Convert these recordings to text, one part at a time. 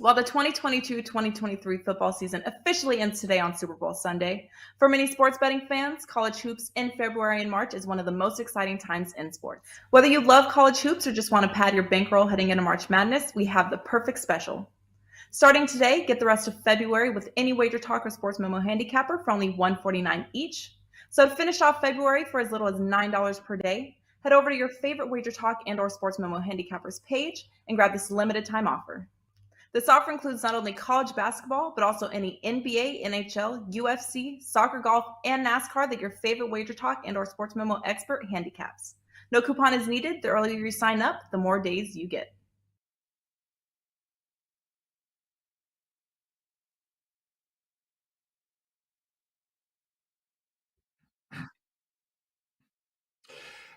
While the 2022-2023 football season officially ends today on Super Bowl Sunday, for many sports betting fans, college hoops in February and March is one of the most exciting times in sports. Whether you love college hoops or just want to pad your bankroll heading into March Madness, we have the perfect special. Starting today, get the rest of February with any WagerTalk or Sports Memo handicapper for only $149 each. So to finish off February for as little as $9 per day, head over to your favorite WagerTalk and or Sports Memo handicappers page and grab this limited time offer. This offer includes not only college basketball, but also any NBA, NHL, UFC, soccer, golf, and NASCAR that your favorite WagerTalk and or Sports Memo expert handicaps. No coupon is needed. The earlier you sign up, the more days you get.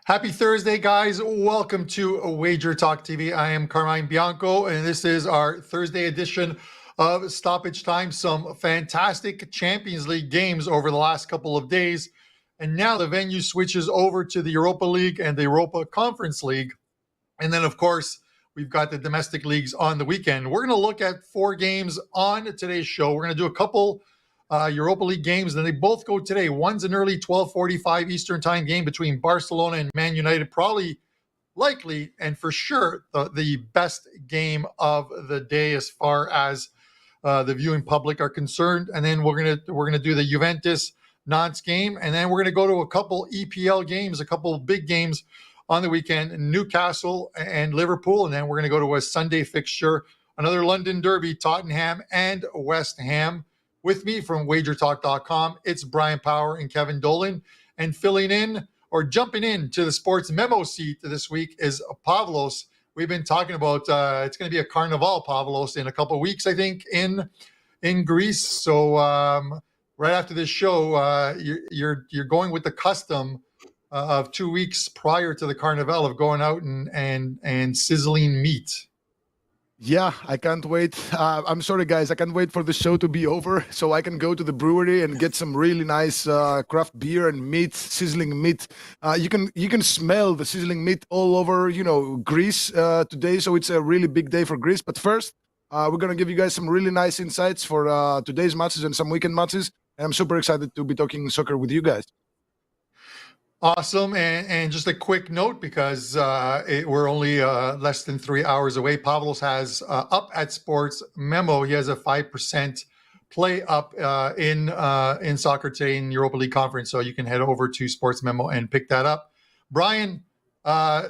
Happy Thursday, guys. Welcome to WagerTalk TV. I am Carmine Bianco, and this is our Thursday edition of Stoppage Time. Some fantastic Champions League games over the last couple of days. And now the venue switches over to the Europa League and the Europa Conference League. And then, of course, we've got the domestic leagues on the weekend. We're going to look at 4 games on today's show. We're going to do a couple Europa League games, and they both go today. One's an early 12:45 Eastern time game between Barcelona and Man United, probably, likely, and for sure the best game of the day as far as the viewing public are concerned. And then we're gonna do the Juventus Nantes game, and then we're gonna go to a couple EPL games, a couple big games on the weekend, Newcastle and Liverpool, and then we're gonna go to a Sunday fixture, another London derby, Tottenham and West Ham. With me from WagerTalk.com, it's Brian Power and Kevin Dolan. And filling in or jumping in to the sports memo seat this week is Pavlos. We've been talking about it's going to be a Carnival, Pavlos, in a couple of weeks, I think, in Greece. So right after this show, you're going with the custom of 2 weeks prior to the Carnival of going out and sizzling meat. Yeah, I can't wait. I'm sorry, guys. I can't wait for the show to be over so I can go to the brewery and get some really nice craft beer and meat, sizzling meat. You can smell the sizzling meat all over, Greece today. So it's a really big day for Greece. But first, we're going to give you guys some really nice insights for today's matches and some weekend matches. And I'm super excited to be talking soccer with you guys. Awesome. And just a quick note, because we're only less than 3 hours away. Pavlos has up at Sports Memo. He has a 5% play up in soccer today in Europa League Conference. So you can head over to Sports Memo and pick that up. Brian,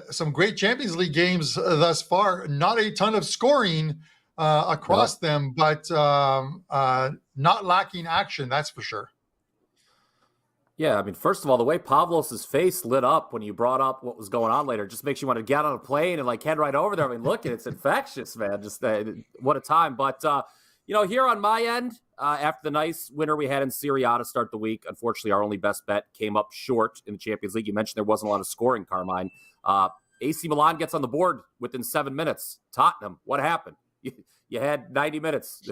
some great Champions League games thus far. Not a ton of scoring across them, but not lacking action, that's for sure. Yeah, I mean, first of all, the way Pavlos' face lit up when you brought up what was going on later just makes you want to get on a plane and head right over there. I mean, look, it's infectious, man. Just what a time. But, here on my end, after the nice winner we had in Serie A to start the week, unfortunately, our only best bet came up short in the Champions League. You mentioned there wasn't a lot of scoring, Carmine. AC Milan gets on the board within 7 minutes. Tottenham, what happened? You had 90 minutes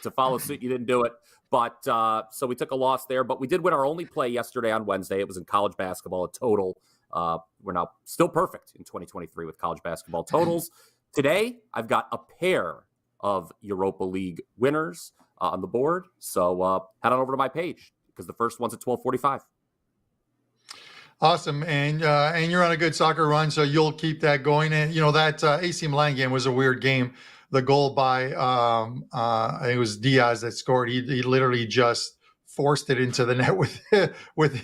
to follow suit. You didn't do it. But so we took a loss there. But we did win our only play yesterday on Wednesday. It was in college basketball, a total. We're now still perfect in 2023 with college basketball totals. Today, I've got a pair of Europa League winners on the board. So head on over to my page because the first one's at 12:45. Awesome. And you're on a good soccer run, so you'll keep that going. And, that AC Milan game was a weird game. The goal by I think it was Diaz that scored. He literally just forced it into the net with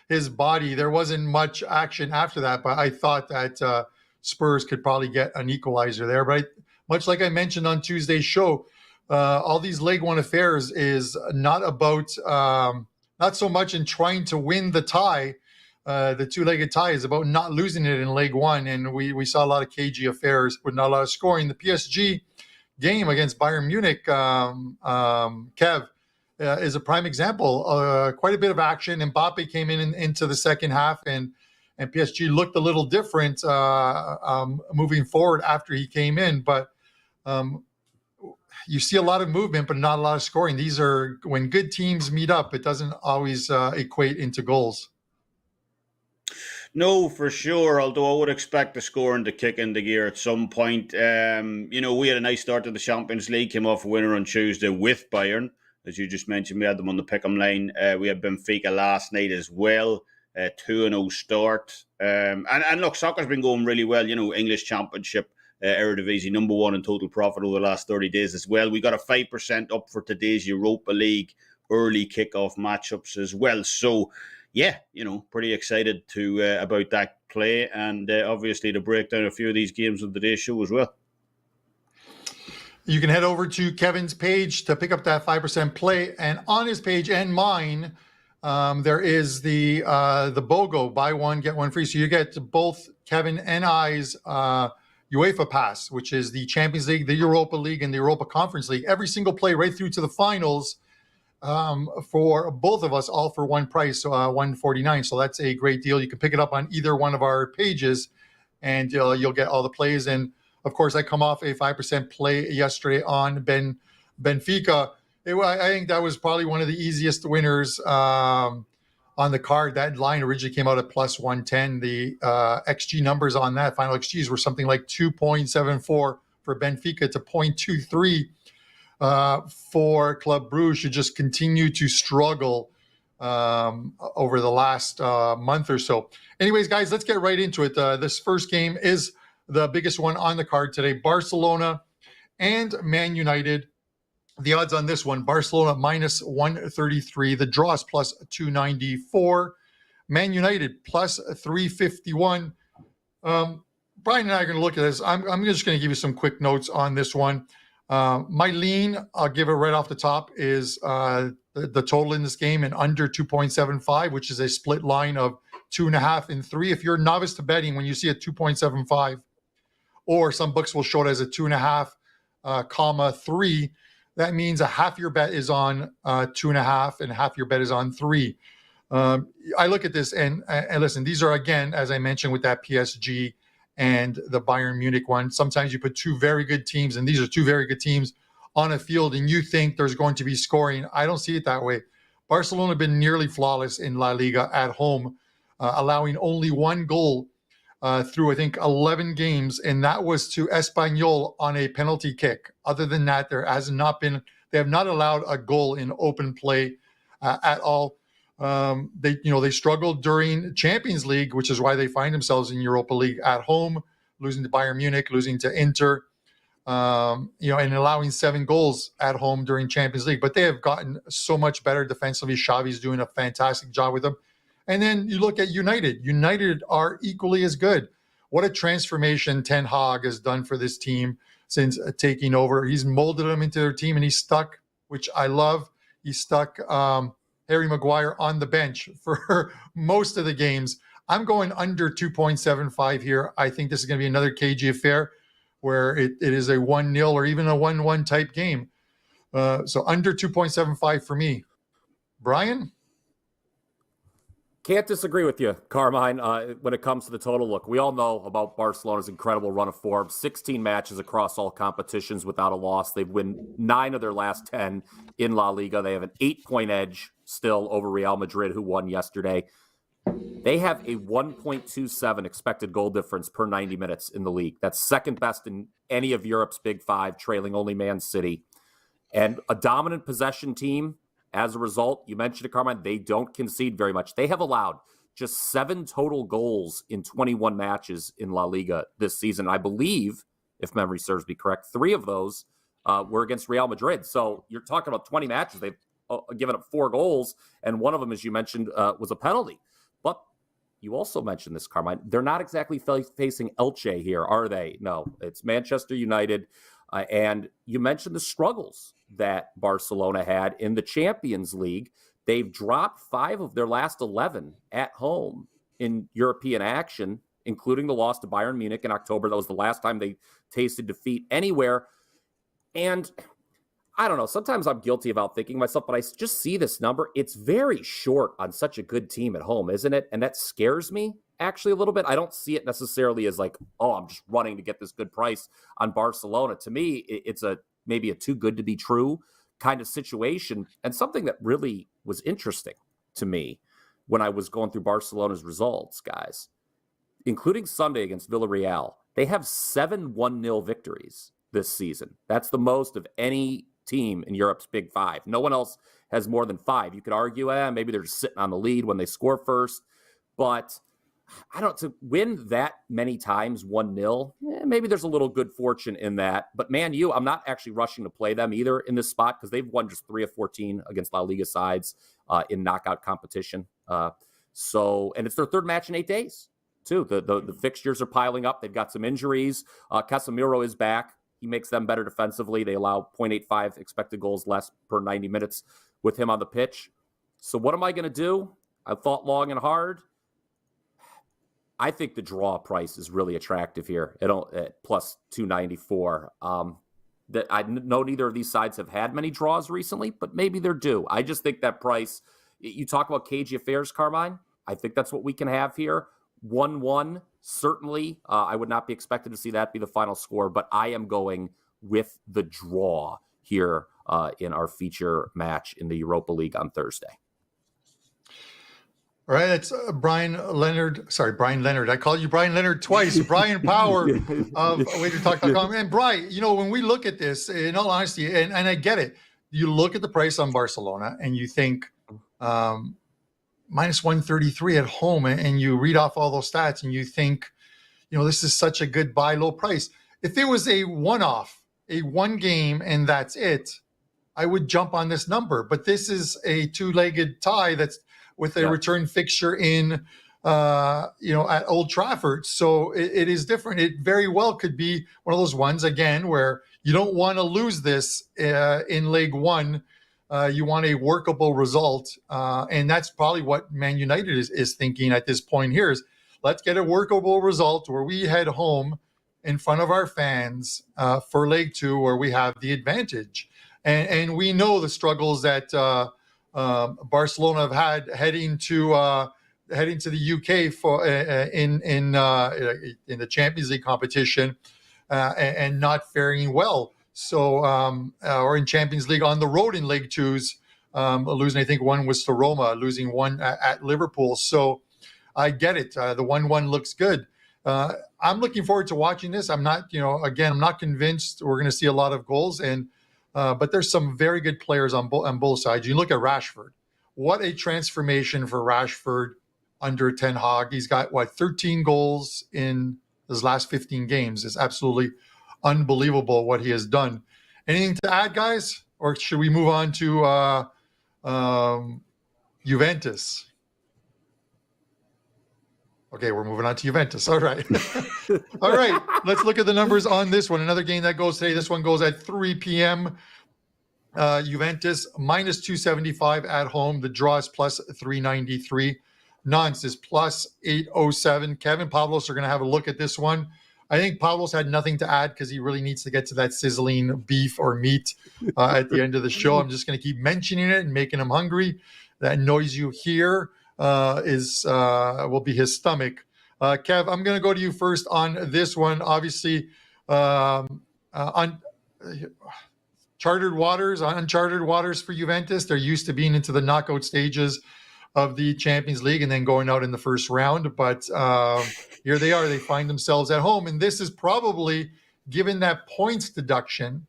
his body. There wasn't much action after that, but I thought that Spurs could probably get an equalizer there. But much like I mentioned on Tuesday's show, all these League One affairs is not about not so much in trying to win the tie. The two-legged tie is about not losing it in League One, and we saw a lot of cagey affairs with not a lot of scoring. The PSG game against Bayern Munich, Kev, is a prime example. Quite a bit of action. Mbappe came into the second half, and PSG looked a little different moving forward after he came in. But you see a lot of movement, but not a lot of scoring. These are when good teams meet up. It doesn't always equate into goals. No, for sure. Although I would expect the scoring to kick into gear at some point. We had a nice start to the Champions League. Came off a winner on Tuesday with Bayern, as you just mentioned. We had them on the pick'em line. We had Benfica last night as well. 2-0 start. And look, soccer's been going really well. English Championship, Eredivisie, number one in total profit over the last 30 days as well. We got a 5% up for today's Europa League early kickoff matchups as well. So, yeah, pretty excited about that play, and obviously to break down a few of these games of today's show as well. You can head over to Kevin's page to pick up that 5% play, and on his page and mine, there is the BOGO, buy one get one free. So you get both Kevin and I's UEFA Pass, which is the Champions League, the Europa League, and the Europa Conference League. Every single play right through to the finals. For both of us, all for one price, $149. So that's a great deal. You can pick it up on either one of our pages, and you'll get all the plays. And of course, I come off a 5% play yesterday on Benfica. I think that was probably one of the easiest winners on the card. That line originally came out at plus 110. The XG numbers on that, final XGs, were something like 2.74 for Benfica to 0.23. For Club Brugge, who just continue to struggle over the last month or so. Anyways, guys, let's get right into it. This first game is the biggest one on the card today. Barcelona and Man United. The odds on this one, Barcelona minus 133. The draw is plus 294. Man United plus 351. Brian and I are going to look at this. I'm just going to give you some quick notes on this one. My lean, I'll give it right off the top, is the total in this game and under 2.75, which is a split line of 2.5 and 3. If you're a novice to betting, when you see a 2.75, or some books will show it as a 2.5, 3, that means a half your bet is on 2.5 and half your bet is on 3. I look at this and listen, these are, again, as I mentioned, with that PSG and the Bayern Munich one. Sometimes you put two very good teams, and these are two very good teams, on a field, and you think there's going to be scoring. I don't see it that way. Barcelona have been nearly flawless in La Liga at home, allowing only one goal through, I think, 11 games, and that was to Espanyol on a penalty kick. Other than that, they have not allowed a goal in open play at all. They struggled during Champions League, which is why they find themselves in Europa League at home, losing to Bayern Munich, losing to Inter, and allowing 7 goals at home during Champions League. But they have gotten so much better defensively. Xavi's doing a fantastic job with them. And then you look at United. United are equally as good. What a transformation Ten Hag has done for this team since taking over. He's molded them into their team, and he's stuck, which I love. He's stuck Harry Maguire on the bench for most of the games. I'm going under 2.75 here. I think this is going to be another cagey affair where it is a 1-0 or even a 1-1 type game. So under 2.75 for me. Brian? Can't disagree with you, Carmine, when it comes to the total. Look, we all know about Barcelona's incredible run of form. 16 matches across all competitions without a loss. They've won 9 of their last 10 in La Liga. They have an 8-point edge still over Real Madrid, who won yesterday. They have a 1.27 expected goal difference per 90 minutes in the league. That's second best in any of Europe's Big Five, trailing only Man City. And a dominant possession team. As a result, you mentioned it, Carmine, they don't concede very much. They have allowed just 7 total goals in 21 matches in La Liga this season. I believe, if memory serves me correct, 3 of those were against Real Madrid. So you're talking about 20 matches. They've given up 4 goals, and one of them, as you mentioned, was a penalty. But you also mentioned this, Carmine. They're not exactly facing Elche here, are they? No, it's Manchester United. And you mentioned the struggles that Barcelona had in the Champions League. They've dropped 5 of their last 11 at home in European action, including the loss to Bayern Munich in October. That was the last time they tasted defeat anywhere. And I don't know, sometimes I'm guilty about thinking myself, but I just see this number. It's very short on such a good team at home, isn't it? And that scares me actually a little bit. I don't see it necessarily as like, oh, I'm just running to get this good price on Barcelona. To me, it's maybe a too good to be true kind of situation. And something that really was interesting to me when I was going through Barcelona's results, guys, including Sunday against Villarreal, they have 7 1-0 victories this season. That's the most of any team in Europe's Big Five. No one else has more than 5. You could argue, maybe they're just sitting on the lead when they score first. But I don't, to win that many times 1-0, maybe there's a little good fortune in that. But Man U, I'm not actually rushing to play them either in this spot because they've won just 3 of 14 against La Liga sides in knockout competition. And it's their 3rd match in 8 days, too. The fixtures are piling up. They've got some injuries. Casemiro is back. He makes them better defensively. They allow 0.85 expected goals less per 90 minutes with him on the pitch. So what am I going to do? I've thought long and hard. I think the draw price is really attractive here at plus 294. That I know neither of these sides have had many draws recently, but maybe they're due. I just think that price, you talk about cagey affairs, Carmine. I think that's what we can have here. 1-1, certainly. I would not be expected to see that be the final score, but I am going with the draw here in our feature match in the Europa League on Thursday. All right, it's Brian Leonard. Sorry, Brian Leonard. I called you Brian Leonard twice. Brian Power of WagerTalk.com. And Brian, when we look at this, in all honesty, and I get it, you look at the price on Barcelona and you think minus 133 at home, and you read off all those stats and you think, this is such a good buy low price. If it was a one-off, a one game, and that's it, I would jump on this number. But this is a 2-legged tie that's with a return fixture in, at Old Trafford. So it is different. It very well could be one of those ones, again, where you don't want to lose this in leg one. You want a workable result. And that's probably what Man United is thinking at this point here is let's get a workable result where we head home in front of our fans for leg 2 where we have the advantage. And we know the struggles that Barcelona have had heading to the UK for in the Champions League competition and not faring well. So or in Champions League on the road in leg 2s, losing, I think one was to Roma, losing one at Liverpool. So I get it. The 1-1 looks good. I'm looking forward to watching this. I'm not, I'm not convinced we're going to see a lot of goals, but there's some very good players on both sides. You look at Rashford. What a transformation for Rashford under Ten Hag. He's got, 13 goals in his last 15 games. It's absolutely unbelievable what he has done. Anything to add, guys? Or should we move on to Juventus? Okay, we're moving on to Juventus. All right. All right, let's look at the numbers on this one. Another game that goes today. This one goes at 3 p.m. Juventus minus 275 at home. The draw is plus 393. Nantes is plus 807. Kevin, Pavlos are going to have a look at this one. I think Pavlos had nothing to add because he really needs to get to that sizzling beef or meat at the end of the show. I'm just going to keep mentioning it and making him hungry. That noise you hear will be his stomach. Kev, I'm going to go to you first on this one. Obviously, on uncharted waters for Juventus. They're used to being into the knockout stages of the Champions League and then going out in the first round. But here they are. They find themselves at home. And this is probably, given that points deduction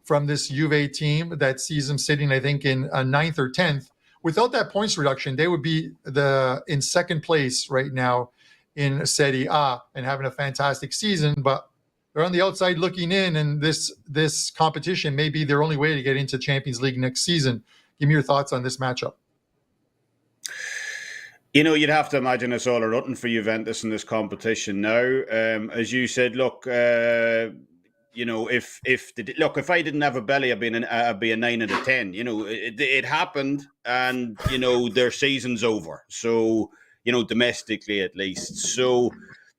from this Juve team that sees them sitting, I think, in 9th or 10th, without that points reduction, they would be in second place right now in Serie A and having a fantastic season. But they're on the outside looking in, and this competition may be their only way to get into Champions League next season. Give me your thoughts on this matchup. You'd have to imagine it's all or nothing for Juventus in this competition now. As you said, look, if I didn't have a belly, I'd be a 9 out of 10. It happened, and their season's over. So domestically at least. So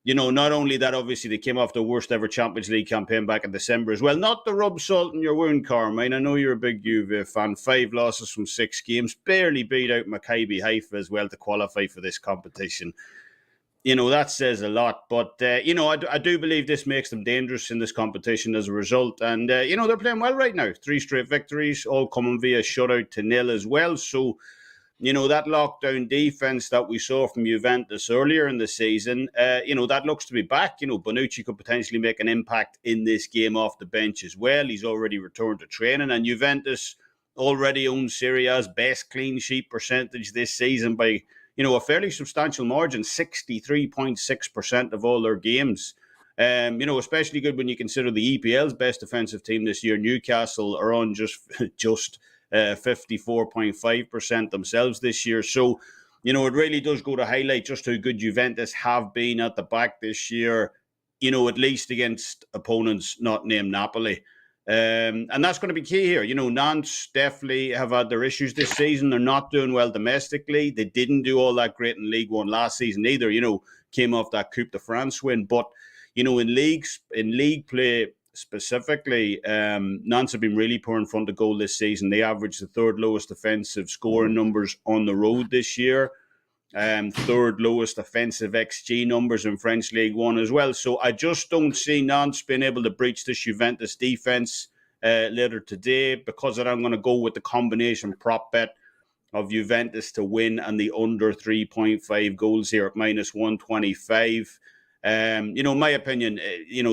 not only that, obviously they came off the worst ever Champions League campaign back in December as well. Not to rub salt in your wound, Carmine. I know you're a big Juve fan. 5 losses from 6 games. Barely beat out Maccabi Haifa as well to qualify for this competition. That says a lot. But, I do believe this makes them dangerous in this competition as a result. And, they're playing well right now. 3 straight victories, all coming via shutout to 0 as well. So, that lockdown defense that we saw from Juventus earlier in the season, that looks to be back. Bonucci could potentially make an impact in this game off the bench as well. He's already returned to training, and Juventus already owns Serie A's best clean sheet percentage this season by, a fairly substantial margin, 63.6% of all their games. Especially good when you consider the EPL's best defensive team this year. Newcastle are on just 54.5% themselves this year. So, it really does go to highlight just how good Juventus have been at the back this year, at least against opponents not named Napoli. And that's going to be key here. Nantes definitely have had their issues this season. They're not doing well domestically. They didn't do all that great in League One last season either. Came off that Coupe de France win. But, in league play specifically, Nantes have been really poor in front of goal this season. They averaged the third lowest offensive scoring numbers on the road this year. Third lowest offensive XG numbers in French League One as well. So I just don't see Nantes being able to breach this Juventus defense later today. Because of that, I'm going to go with the combination prop bet of Juventus to win and the under 3.5 goals here at -125. In my opinion,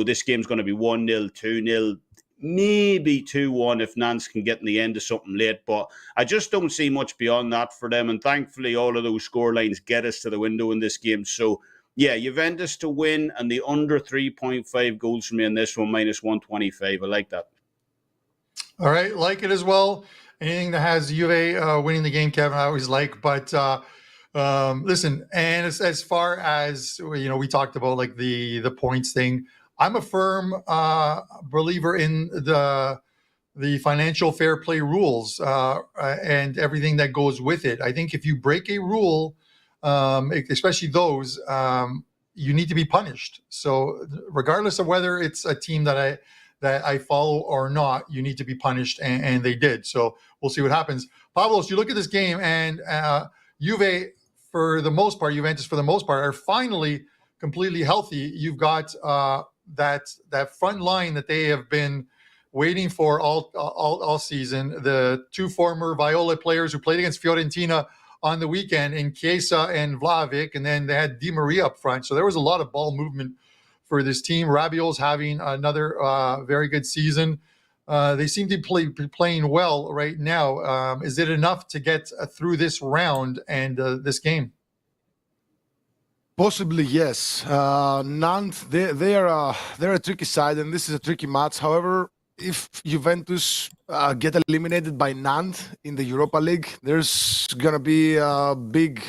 this game's going to be 1-0, 2-0, maybe 2-1 if Nantes can get in the end of something late. But I just don't see much beyond that for them. And thankfully, all of those scorelines get us to the window in this game. So, yeah, Juventus to win and the under 3.5 goals for me in this one, -125. I like that. All right, like it as well. Anything that has Juve winning the game, Kevin, I always like. But listen, and as far as, we talked about like the points thing, I'm a firm believer in the financial fair play rules and everything that goes with it. I think if you break a rule, especially those, you need to be punished. So regardless of whether it's a team that I follow or not, you need to be punished, and they did. So we'll see what happens. Pavlos, you look at this game, and Juventus for the most part, are finally completely healthy. You've got that front line that they have been waiting for all season. The two former Viola players who played against Fiorentina on the weekend, in Chiesa and Vlahovic, and then they had Di Maria up front. So there was a lot of ball movement for this team. Rabiot's having another very good season. They seem to be playing well right now. Is it enough to get through this round and this game? Possibly, yes. Nantes, they're a tricky side, and this is a tricky match. However, if Juventus get eliminated by Nantes in the Europa League, there's gonna be a big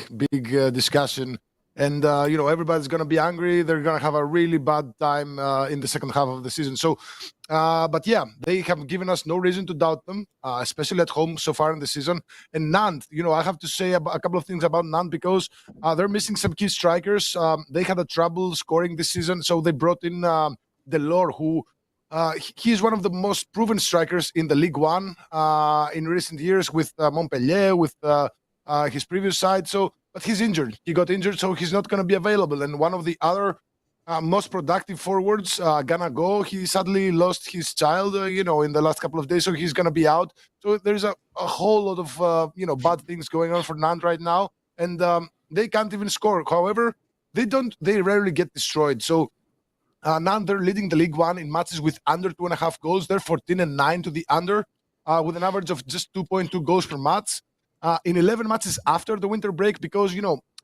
discussion, and everybody's gonna be angry. They're gonna have a really bad time in the second half of the season. So, but yeah, they have given us no reason to doubt them, especially at home so far in the season. And Nantes, I have to say a couple of things about Nantes because they're missing some key strikers. They had a trouble scoring this season, so they brought in Delors, who he's one of the most proven strikers in the Ligue 1 in recent years with Montpellier, with his previous side. But he's injured. He got injured, so he's not going to be available. And one of the other most productive forwards, gonna go. He sadly lost his child, in the last couple of days, so he's gonna be out. So there's a whole lot of, bad things going on for Nantes right now, and they can't even score. However, they rarely get destroyed. So Nantes, they're leading the League One in matches with under 2.5 goals. They're 14-9 to the under, with an average of just 2.2 goals per match. In 11 matches after the winter break, because,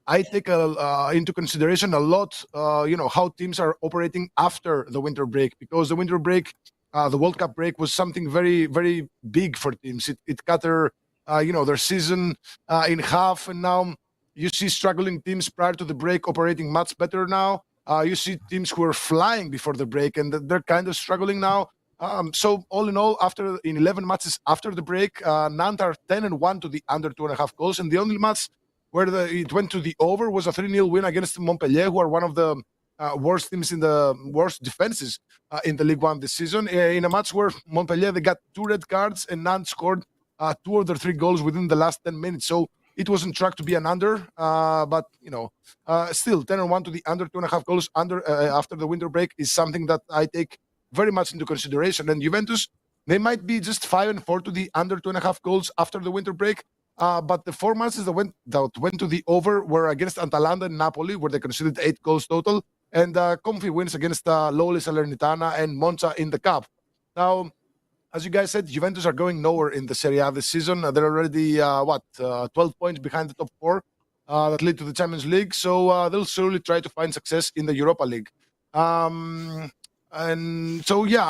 I take into consideration a lot, how teams are operating after the winter break, because the winter break, the World Cup break, was something very, very big for teams. It cut their season in half, and now you see struggling teams prior to the break operating much better now. You see teams who are flying before the break, and they're kind of struggling now. So all in all, in 11 matches after the break, Nantes are 10-1 to the under 2.5 goals, and the only match where it went to the over was a 3-0 win against Montpellier, who are one of the worst teams in the worst defenses in the Ligue 1 this season. In a match where Montpellier, they got 2 red cards, and Nantes scored 2 of their 3 goals within the last 10 minutes. So it was on track to be an under, but still 10-1 to the under 2.5 goals after the winter break is something that I take very much into consideration. And Juventus, they might be just 5-4 to the under 2.5 goals after the winter break. But the 4 matches that went to the over were against Atalanta and Napoli, where they conceded 8 goals total, and comfy wins against lowly Salernitana and Monza in the cup. Now, as you guys said, Juventus are going nowhere in the Serie A this season. They're already 12 points behind the top 4 that lead to the Champions League. So they'll surely try to find success in the Europa League. And so, yeah,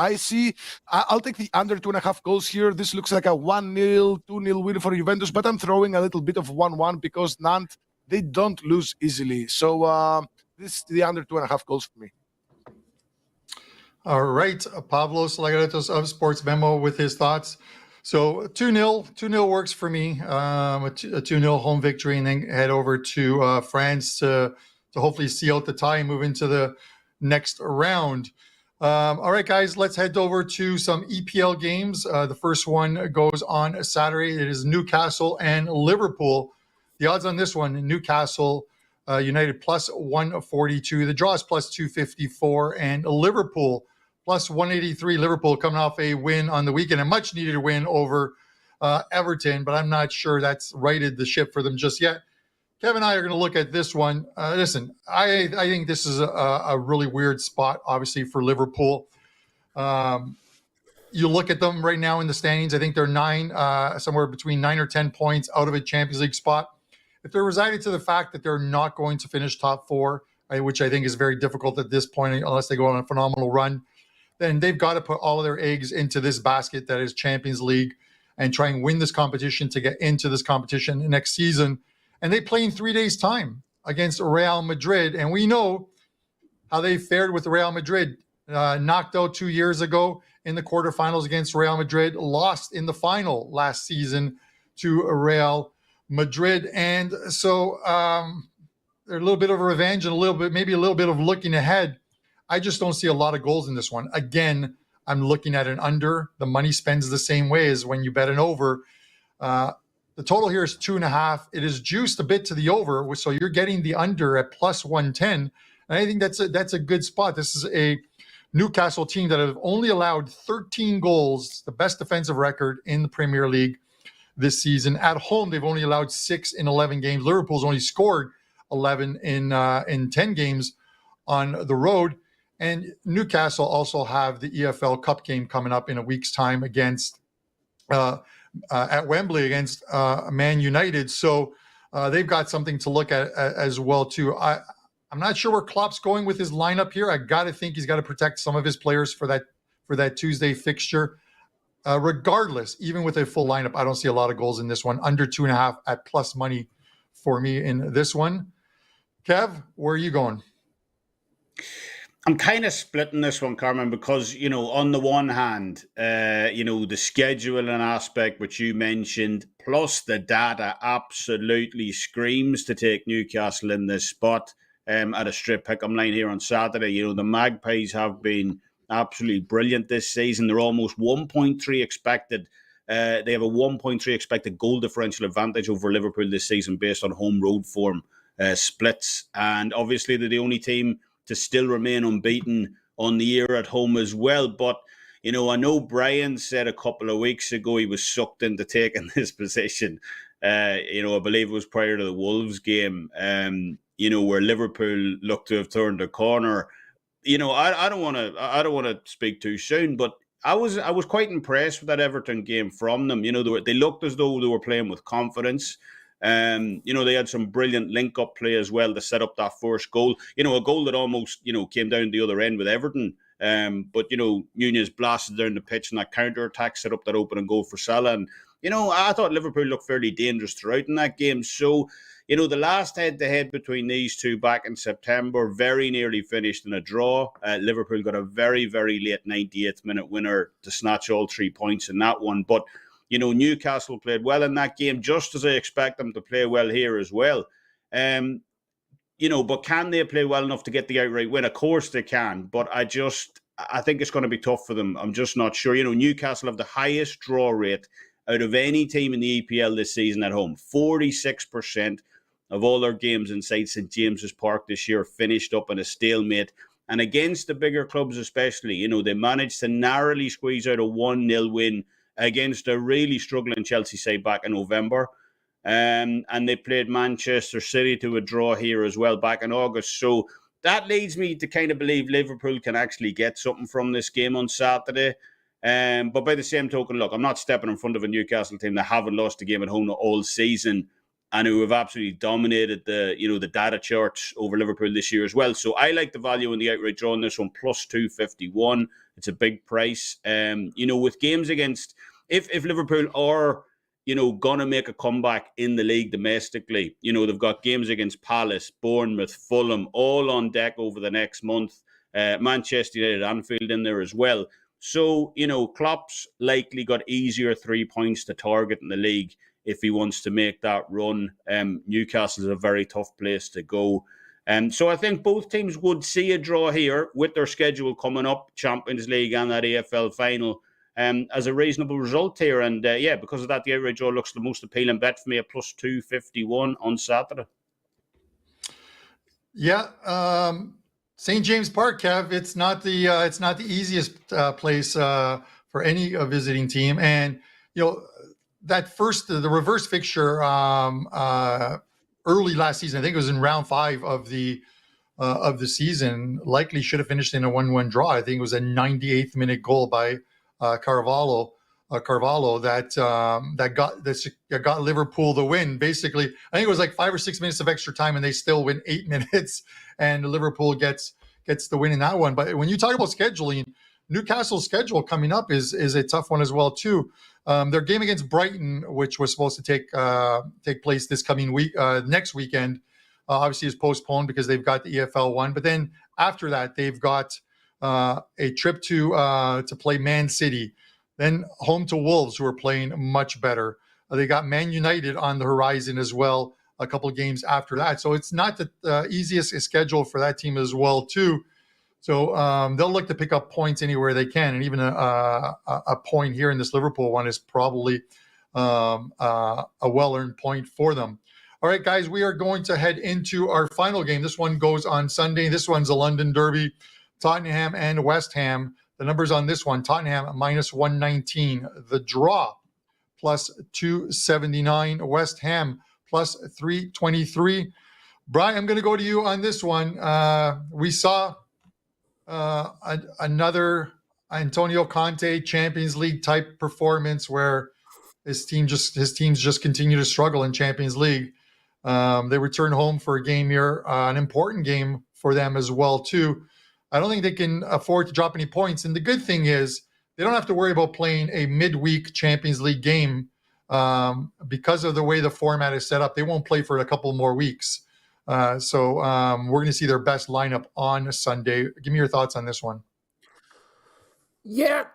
I'll take the under 2.5 goals here. This looks like a 1-0, 2-0 win for Juventus, but I'm throwing a little bit of 1-1 because Nantes, they don't lose easily. So this is the under 2.5 goals for me. All right, Pavlos Lagretos of Sports Memo with his thoughts. So 2-0 works for me. A 2-0 home victory, and then head over to France to hopefully see out the tie and move into the next round. All right, guys, let's head over to some EPL games. The first one goes on Saturday. It is Newcastle and Liverpool. The odds on this one: Newcastle United plus 142. The draw is plus 254, and Liverpool plus 183. Liverpool coming off a win on the weekend, a much needed win over Everton, but I'm not sure that's righted the ship for them just yet. Kevin and I are going to look at this one. Listen, I think this is a really weird spot, obviously, for Liverpool. You look at them right now in the standings. I think they're somewhere between 9 or 10 points out of a Champions League spot. If they're resigning to the fact that they're not going to finish top 4, which I think is very difficult at this point unless they go on a phenomenal run, then they've got to put all of their eggs into this basket that is Champions League and try and win this competition to get into this competition next season. And they play in 3 days' time against Real Madrid. And we know how they fared with Real Madrid. Knocked out 2 years ago in the quarterfinals against Real Madrid, lost in the final last season to Real Madrid. And so they're a little bit of a revenge and maybe a little bit of looking ahead. I just don't see a lot of goals in this one. Again, I'm looking at an under. The money spends the same way as when you bet an over. The total here is 2.5. It is juiced a bit to the over, so you're getting the under at plus 110. And I think that's a good spot. This is a Newcastle team that have only allowed 13 goals, the best defensive record in the Premier League this season. At home, they've only allowed 6 in 11 games. Liverpool's only scored 11 in 10 games on the road. And Newcastle also have the EFL Cup game coming up in a week's time against at Wembley against Man United. So they've got something to look at as well too. I'm not sure where Klopp's going with his lineup here. I got to think he's got to protect some of his players for that Tuesday fixture. Regardless, even with a full lineup, I don't see a lot of goals in this one. Under 2.5 at plus money for me in this one. Kev, where are you going? I'm kind of splitting this one, Carmine, because, on the one hand, the scheduling aspect, which you mentioned, plus the data absolutely screams to take Newcastle in this spot at a straight pick-em line here on Saturday. The Magpies have been absolutely brilliant this season. They're almost 1.3 expected. They have a 1.3 expected goal differential advantage over Liverpool this season based on home road form splits. And obviously they're the only team to still remain unbeaten on the year at home as well. But, I know Brian said a couple of weeks ago he was sucked into taking this position. I believe it was prior to the Wolves game, where Liverpool looked to have turned the corner. I don't want to speak too soon, but I was quite impressed with that Everton game from them. They looked as though they were playing with confidence. They had some brilliant link-up play as well to set up that first goal. A goal that almost, came down the other end with Everton. But Nunez blasted down the pitch and that counter-attack set up that opening goal for Salah. And, I thought Liverpool looked fairly dangerous throughout in that game. So, the last head-to-head between these two back in September very nearly finished in a draw. Liverpool got a very, very late 98th minute winner to snatch all 3 points in that one. But Newcastle played well in that game, just as I expect them to play well here as well. But can they play well enough to get the outright win? Of course they can, but I think it's going to be tough for them. I'm just not sure. Newcastle have the highest draw rate out of any team in the EPL this season at home. 46% of all their games inside St. James's Park this year finished up in a stalemate. And against the bigger clubs especially, they managed to narrowly squeeze out a 1-0 win against a really struggling Chelsea side back in November. And they played Manchester City to a draw here as well back in August. So that leads me to kind of believe Liverpool can actually get something from this game on Saturday. But by the same token, look, I'm not stepping in front of a Newcastle team that haven't lost a game at home all season and who have absolutely dominated the data charts over Liverpool this year as well. So I like the value in the outright draw on this one, plus 251. It's a big price. With games against, if Liverpool are going to make a comeback in the league domestically, they've got games against Palace, Bournemouth, Fulham, all on deck over the next month. Manchester United, Anfield in there as well. So, Klopp's likely got easier 3 points to target in the league if he wants to make that run. Newcastle is a very tough place to go. So I think both teams would see a draw here with their schedule coming up, Champions League and that AFL final, as a reasonable result here. And because of that, the outright draw looks the most appealing bet for me at plus 251 on Saturday. Yeah. St. James Park, Kev, it's not the easiest place for any visiting team. And, the reverse fixture early last season, I think it was in round 5 of the season, likely should have finished in a 1-1 draw. I think it was a 98th minute goal by Carvalho that got Liverpool the win. Basically, I think it was like 5 or 6 minutes of extra time, and they still win 8 minutes, and Liverpool gets the win in that one. But when you talk about scheduling, Newcastle's schedule coming up is a tough one as well too. Their game against Brighton, which was supposed to take place this coming week, next weekend, obviously is postponed because they've got the EFL one. But then after that, they've got a trip to play Man City, then home to Wolves, who are playing much better. They got Man United on the horizon as well, a couple of games after that. So it's not the easiest schedule for that team as well too. So they'll look to pick up points anywhere they can, and even a point here in this Liverpool one is probably a well-earned point for them. All right, guys, we are going to head into our final game. This one goes on Sunday. This one's a London derby, Tottenham and West Ham. The numbers on this one, Tottenham minus 119. The draw plus 279. West Ham plus 323. Brian, I'm going to go to you on this one. We saw another Antonio Conte Champions League type performance where his teams just continue to struggle in Champions League. They return home for a game here, an important game for them as well too. I don't think they can afford to drop any points. And the good thing is they don't have to worry about playing a midweek Champions League game because of the way the format is set up. They won't play for a couple more weeks. So we're going to see their best lineup on Sunday. Give me your thoughts on this one. Yeah,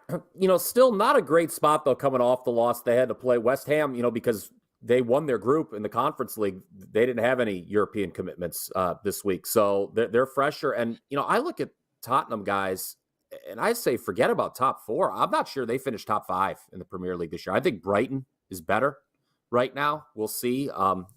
still not a great spot, though, coming off the loss they had to play West Ham, because they won their group in the Conference League. They didn't have any European commitments this week. So they're fresher. And, I look at Tottenham guys, and I say forget about top 4. I'm not sure they finished top 5 in the Premier League this year. I think Brighton is better right now. We'll see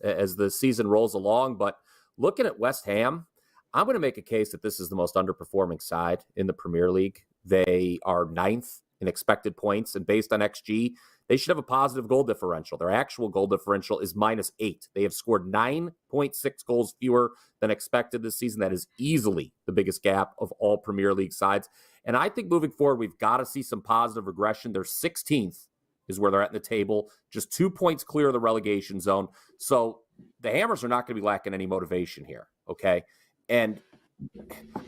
as the season rolls along. But looking at West Ham, I'm going to make a case that this is the most underperforming side in the Premier League. They are 9th in expected points, and based on XG, they should have a positive goal differential. Their actual goal differential is -8. They have scored 9.6 goals fewer than expected this season. That is easily the biggest gap of all Premier League sides. And I think moving forward, we've got to see some positive regression. They're 16th is where they're at in the table, just 2 points clear of the relegation zone. So the Hammers are not going to be lacking any motivation here, okay? And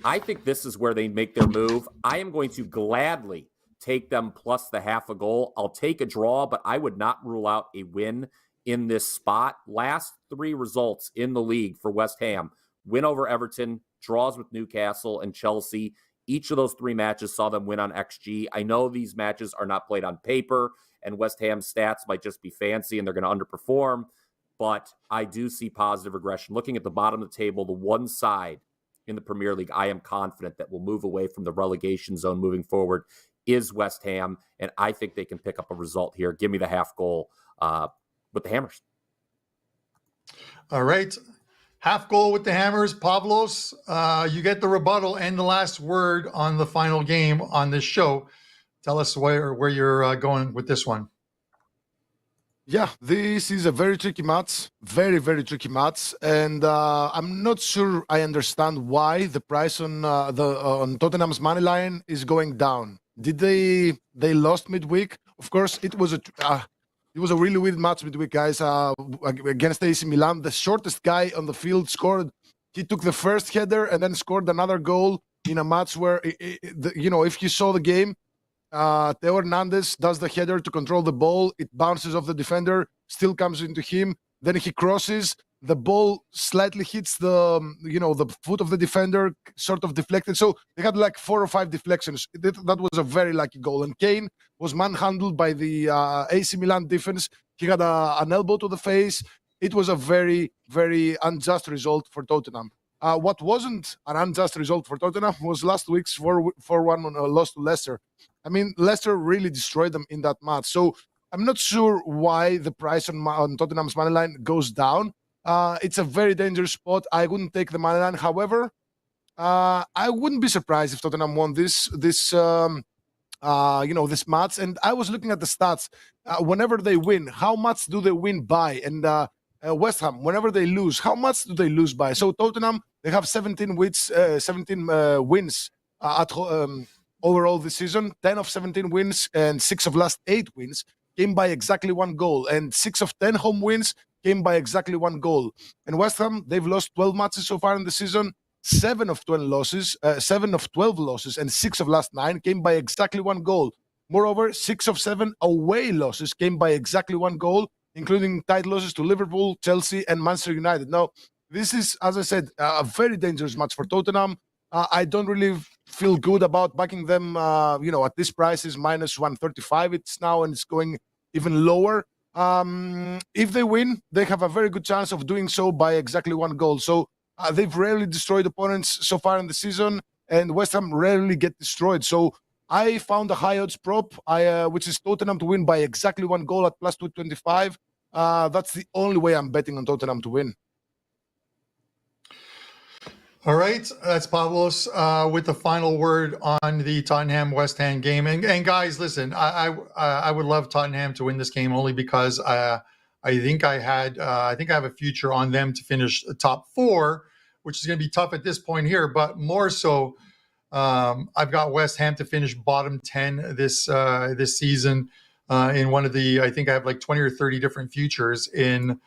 I think this is where they make their move. I am going to gladly take them plus the half a goal. I'll take a draw, but I would not rule out a win in this spot. Last 3 results in the league for West Ham: win over Everton, draws with Newcastle and Chelsea. Each of those 3 matches saw them win on XG. I know these matches are not played on paper, and West Ham's stats might just be fancy and they're going to underperform, but I do see positive regression. Looking at the bottom of the table, the one side in the Premier League I am confident that will move away from the relegation zone moving forward is West Ham, and I think they can pick up a result here. Give me the half goal with the Hammers. All right. Half goal with the Hammers. Pavlos, you get the rebuttal and the last word on the final game on this show. Tell us where you're going with this one. Yeah, this is a very tricky match, very, very tricky match, and I'm not sure I understand why the price on on Tottenham's money line is going down. Did they lost midweek? Of course, it was a really weird match midweek, guys. Against AC Milan, the shortest guy on the field scored. He took the first header and then scored another goal in a match where, if you saw the game. Theo Hernandez does the header to control the ball. It bounces off the defender, still comes into him. Then he crosses. The ball slightly hits the foot of the defender, sort of deflected. So they had like 4 or 5 deflections. That was a very lucky goal. And Kane was manhandled by the AC Milan defense. He had an elbow to the face. It was a very, very unjust result for Tottenham. What wasn't an unjust result for Tottenham was last week's 4-1 loss to Leicester. I mean, Leicester really destroyed them in that match. So I'm not sure why the price on Tottenham's money line goes down. It's a very dangerous spot. I wouldn't take the money line. However, I wouldn't be surprised if Tottenham won this match. And I was looking at the stats. Whenever they win, how much do they win by? And West Ham, whenever they lose, how much do they lose by? So Tottenham, they have 17 wins at overall this season. 10 of 17 wins and 6 of last 8 wins came by exactly 1 goal. And 6 of 10 home wins came by exactly 1 goal. And West Ham, they've lost 12 matches so far in the season. 7 of 12 losses, and 6 of last 9 came by exactly 1 goal. Moreover, 6 of 7 away losses came by exactly 1 goal, including tight losses to Liverpool, Chelsea, and Manchester United. Now, this is, as I said, a very dangerous match for Tottenham. I don't really feel good about backing them, at this price is minus 135 it's now, and it's going even lower. If they win, they have a very good chance of doing so by exactly 1 goal. So they've rarely destroyed opponents so far in the season, and West Ham rarely get destroyed. So I found a high odds prop, which is Tottenham to win by exactly 1 goal at plus 225. That's the only way I'm betting on Tottenham to win. All right, that's Pavlos with the final word on the Tottenham West Ham game. And guys, listen, I would love Tottenham to win this game only because I think I have a future on them to finish top 4, which is going to be tough at this point here. But more so, I've got West Ham to finish bottom 10 this season in one of the. I think I have like 20 or 30 different futures in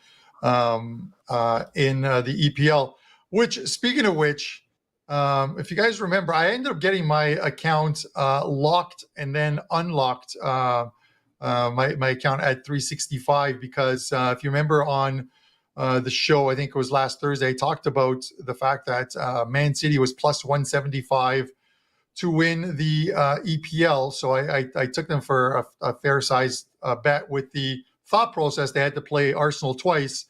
the EPL. Which, speaking of which, if you guys remember, I ended up getting my account locked and then unlocked my account at 365 because if you remember on the show, I think it was last Thursday, I talked about the fact that Man City was plus 175 to win the EPL. So I took them for a fair sized bet with the thought process they had to play Arsenal twice.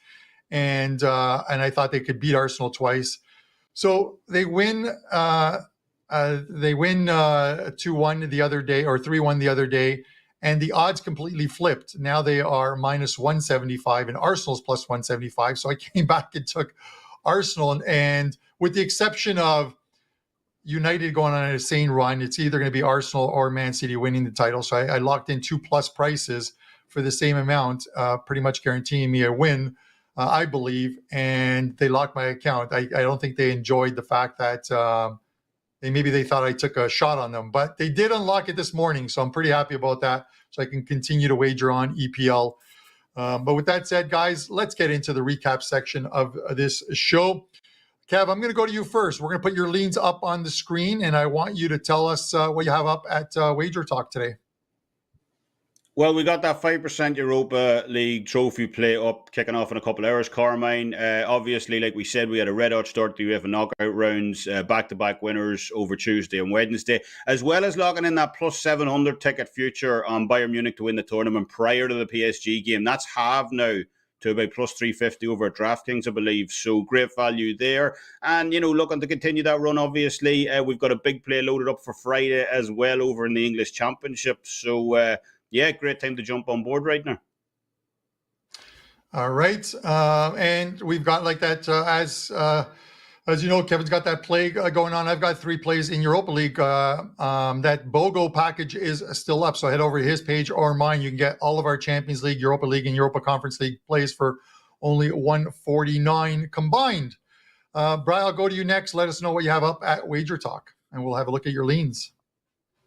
And I thought they could beat Arsenal twice. So they win 2-1 the other day, or 3-1 the other day, and the odds completely flipped. Now they are minus 175 and Arsenal's plus 175. So I came back and took Arsenal, and with the exception of United going on an insane run, it's either going to be Arsenal or Man City winning the title. So I locked in 2+ prices for the same amount, pretty much guaranteeing me a win. I believe, and they locked my account. I don't think they enjoyed the fact that they thought I took a shot on them, but they did unlock it this morning, so I'm pretty happy about that. So I can continue to wager on EPL. But with that said, guys, let's get into the recap section of this show. Kev, I'm going to go to you first. We're going to put your leans up on the screen, and I want you to tell us what you have up at WagerTalk today. Well, we got that 5% Europa League trophy play up, kicking off in a couple of hours, Carmine. Obviously, like we said, we had a red-hot start to the UEFA knockout rounds, back-to-back winners over Tuesday and Wednesday, as well as logging in that plus 700 ticket future on Bayern Munich to win the tournament prior to the PSG game. That's halved now to about plus 350 over at DraftKings, I believe. So great value there. And, looking to continue that run, obviously, we've got a big play loaded up for Friday as well over in the English Championship. So, yeah, great time to jump on board right now. All right. And we've got like that, as As you know, Kevin's got that play going on. I've got 3 plays in Europa League. That BOGO package is still up. So head over to his page or mine. You can get all of our Champions League, Europa League, and Europa Conference League plays for only $149 combined. Brian, I'll go to you next. Let us know what you have up at Wager Talk, and we'll have a look at your leans.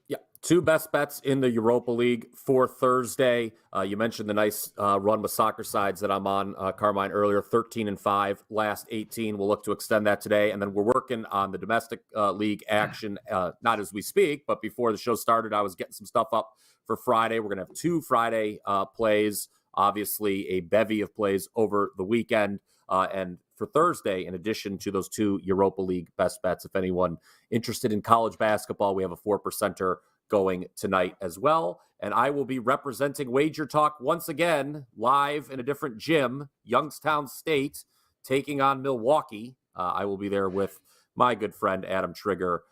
Yeah, 2 best bets in the Europa League for Thursday. You mentioned the nice run with soccer sides that I'm on, Carmine, earlier, 13-5, last 18. We'll look to extend that today. And then we're working on the domestic league action, not as we speak, but before the show started, I was getting some stuff up for Friday. We're going to have 2 Friday plays, obviously a bevy of plays over the weekend. And for Thursday, in addition to those 2 Europa League best bets, if anyone interested in college basketball, we have a 4%er going tonight as well. And I will be representing Wager Talk once again, live in a different gym, Youngstown State, taking on Milwaukee. I will be there with my good friend Adam Trigger,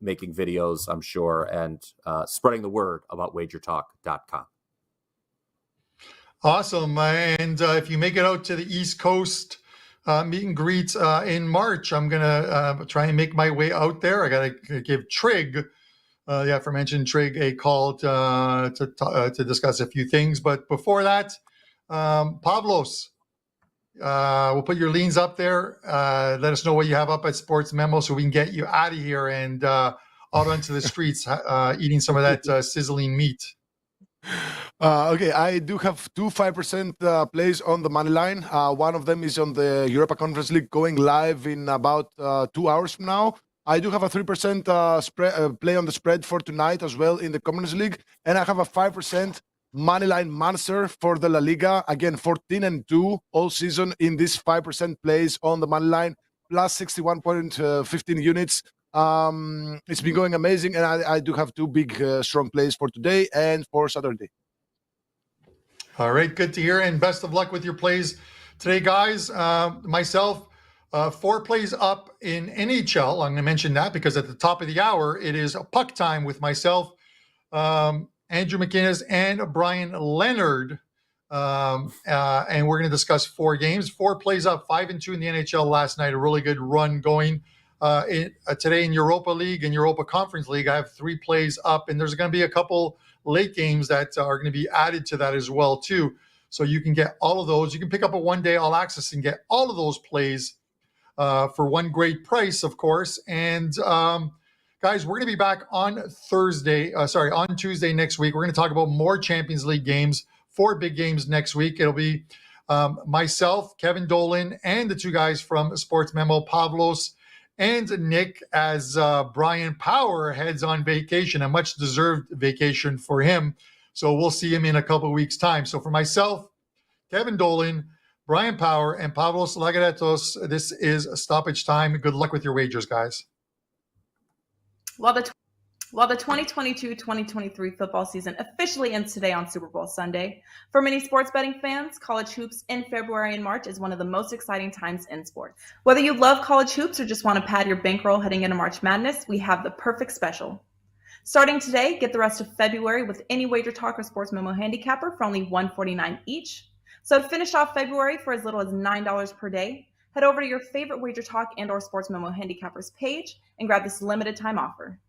making videos, I'm sure, and spreading the word about WagerTalk.com. Awesome. And if you make it out to the East Coast meet and greet in March, I'm going to try and make my way out there. I got to give Trig, the aforementioned Trig, a call to discuss a few things. But before that, Pavlos, we'll put your leans up there. Let us know what you have up at Sports Memo so we can get you out of here and out onto the streets eating some of that sizzling meat. Okay, I do have 2 5% plays on the money line. One of them is on the Europa Conference League going live in about 2 hours from now. I do have a 3% play on the spread for tonight as well in the Conference League. And I have a 5% money line monster for the La Liga. Again, 14-2 all season in these 5% plays on the money line, plus 61.15 units. It's been going amazing, and I do have 2 big, strong plays for today and for Saturday. All right, good to hear, and best of luck with your plays today, guys. Myself, 4 plays up in NHL. I'm going to mention that because at the top of the hour, it is puck time with myself, Andrew McInnes, and Brian Leonard. And we're going to discuss 4 games. 4 plays up, 5-2 in the NHL last night. A really good run going. Today in Europa League and Europa Conference League, I have 3 plays up, and there's going to be a couple late games that are going to be added to that as well too. So you can get all of those. You can pick up a 1-day all access and get all of those plays for one great price, of course. And guys, we're going to be back on Tuesday next week. We're going to talk about more Champions League games, 4 big games next week. It'll be myself, Kevin Dolan, and the 2 guys from Sports Memo, Pavlos and Nick, as Brian Power heads on vacation, a much-deserved vacation for him. So we'll see him in a couple of weeks' time. So for myself, Kevin Dolan, Brian Power, and Pavlos Lagaretos, this is Stoppage Time. Good luck with your wagers, guys. While the 2022-2023 football season officially ends today on Super Bowl Sunday, for many sports betting fans, college hoops in February and March is one of the most exciting times in sports. Whether you love college hoops or just want to pad your bankroll heading into March Madness, we have the perfect special. Starting today, get the rest of February with any Wager Talk or Sports Memo handicapper for only $149 each. So to finish off February for as little as $9 per day, head over to your favorite Wager Talk and or Sports Memo handicappers page and grab this limited time offer.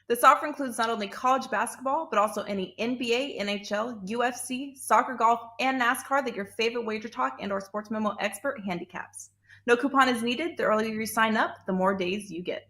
This offer includes not only college basketball, but also any NBA, NHL, UFC, soccer, golf, and NASCAR that your favorite Wager Talk and or Sports Memo expert handicaps. No coupon is needed. The earlier you sign up, the more days you get.